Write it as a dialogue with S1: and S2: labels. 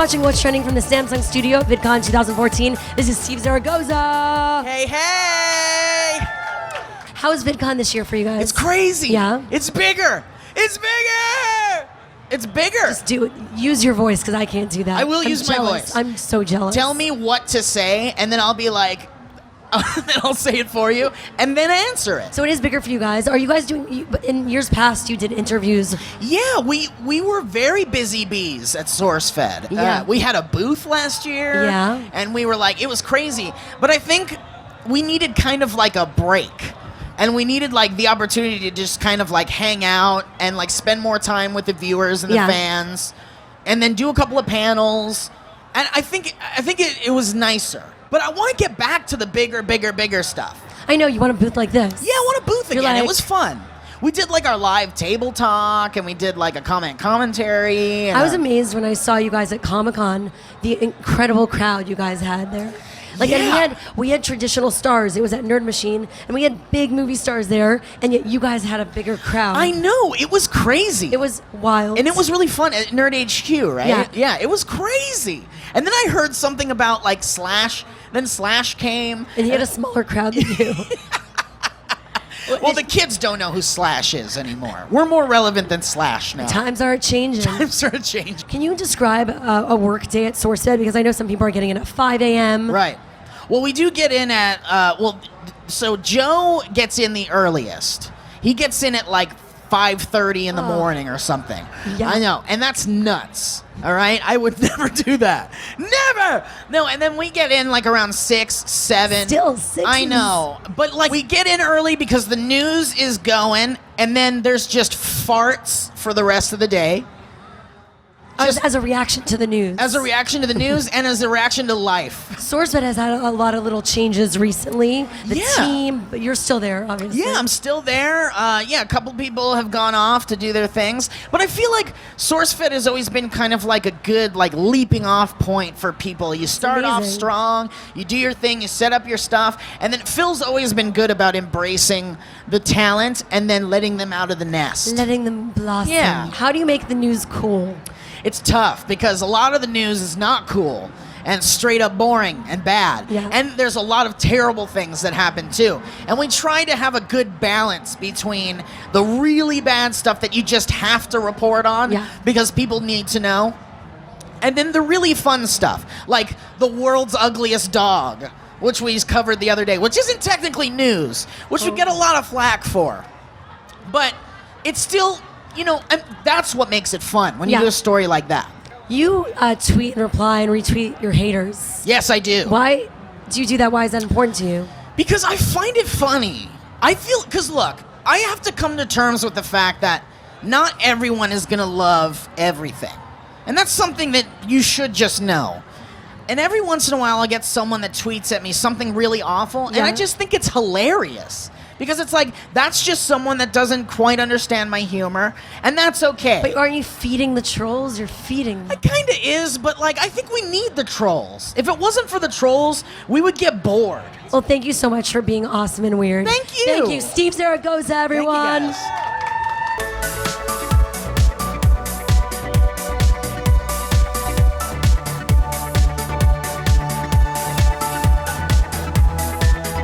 S1: watching What's Trending from the Samsung studio at VidCon 2014. This is Steve Zaragoza.
S2: Hey, hey!
S1: How is VidCon this year for you guys?
S2: It's crazy.
S1: Yeah?
S2: It's bigger. It's bigger. It's bigger.
S1: Just do it. Use your voice, because I can't do that.
S2: I will
S1: I'm
S2: use my
S1: jealous.
S2: voice.
S1: I'm so jealous.
S2: Tell me what to say, and then I'll be like, then I'll say it for you, and then answer it.
S1: So it is bigger for you guys. Are you guys doing, in years past, you did interviews.
S2: Yeah, we were very busy bees at SourceFed.
S1: Yeah.
S2: We had a booth last year.
S1: Yeah.
S2: And we were like, it was crazy. But I think we needed kind of like a break. And we needed like the opportunity to just kind of like hang out and like spend more time with the viewers and the fans, and then do a couple of panels. And I think it was nicer. But I want to get back to the bigger stuff.
S1: I know, you want a booth like this.
S2: Yeah, I want a booth again.
S1: Like,
S2: it was fun. We did like our live table talk, and we did like a commentary. And
S1: I was amazed when I saw you guys at Comic-Con, the incredible crowd you guys had there. Like, and we had traditional stars. It was at Nerd Machine, and we had big movie stars there, and yet you guys had a bigger crowd.
S2: I know, it was crazy.
S1: It was wild.
S2: And it was really fun at Nerd HQ, right?
S1: Yeah.
S2: Yeah, it was crazy. And then I heard something about like Slash, then Slash came.
S1: And he had a smaller crowd than you.
S2: Well, the kids don't know who Slash is anymore. We're more relevant than Slash now.
S1: Times are changing.
S2: Times are changing.
S1: Can you describe a work day at SourceFed? Because I know some people are getting in at 5 a.m.
S2: Right. Well, we do get in at, so Joe gets in the earliest. He gets in at like 5:30 in the morning or something.
S1: Yeah.
S2: I know, and that's nuts. All right, I would never do that. Never. No, and then we get in like around 6, 7.
S1: Still 6.
S2: I know, but like we get in early because the news is going, and then there's just farts for the rest of the day.
S1: As a reaction to the news.
S2: As a reaction to the news and as a reaction to life.
S1: SourceFed has had a lot of little changes recently. The team, but you're still there, obviously.
S2: Yeah, I'm still there. A couple people have gone off to do their things. But I feel like SourceFed has always been kind of like a good like leaping off point for people. You start off strong, you do your thing, you set up your stuff, and then Phil's always been good about embracing the talent and then letting them out of the nest.
S1: Letting them blossom.
S2: Yeah.
S1: How do you make the news cool?
S2: It's tough because a lot of the news is not cool and straight up boring and bad.
S1: Yeah.
S2: And there's a lot of terrible things that happen too. And we try to have a good balance between the really bad stuff that you just have to report on because people need to know, and then the really fun stuff, like the world's ugliest dog, which we covered the other day, which isn't technically news, which we get a lot of flack for. But it's still... You know, and that's what makes it fun when you do a story like that.
S1: You tweet and reply and retweet your haters.
S2: Yes, I do.
S1: Why do you do that? Why is that important to you?
S2: Because I find it funny. I feel, because look, I have to come to terms with the fact that not everyone is going to love everything. And that's something that you should just know. And every once in a while, I'll get someone that tweets at me something really awful, and I just think it's hilarious. Because it's like, that's just someone that doesn't quite understand my humor, and that's okay.
S1: But aren't you feeding the trolls? You're feeding them.
S2: It kind of is, but like, I think we need the trolls. If it wasn't for the trolls, we would get bored.
S1: Well, thank you so much for being awesome and weird.
S2: Thank you.
S1: Thank you. Steve Zaragoza, everyone.
S2: Thank you guys.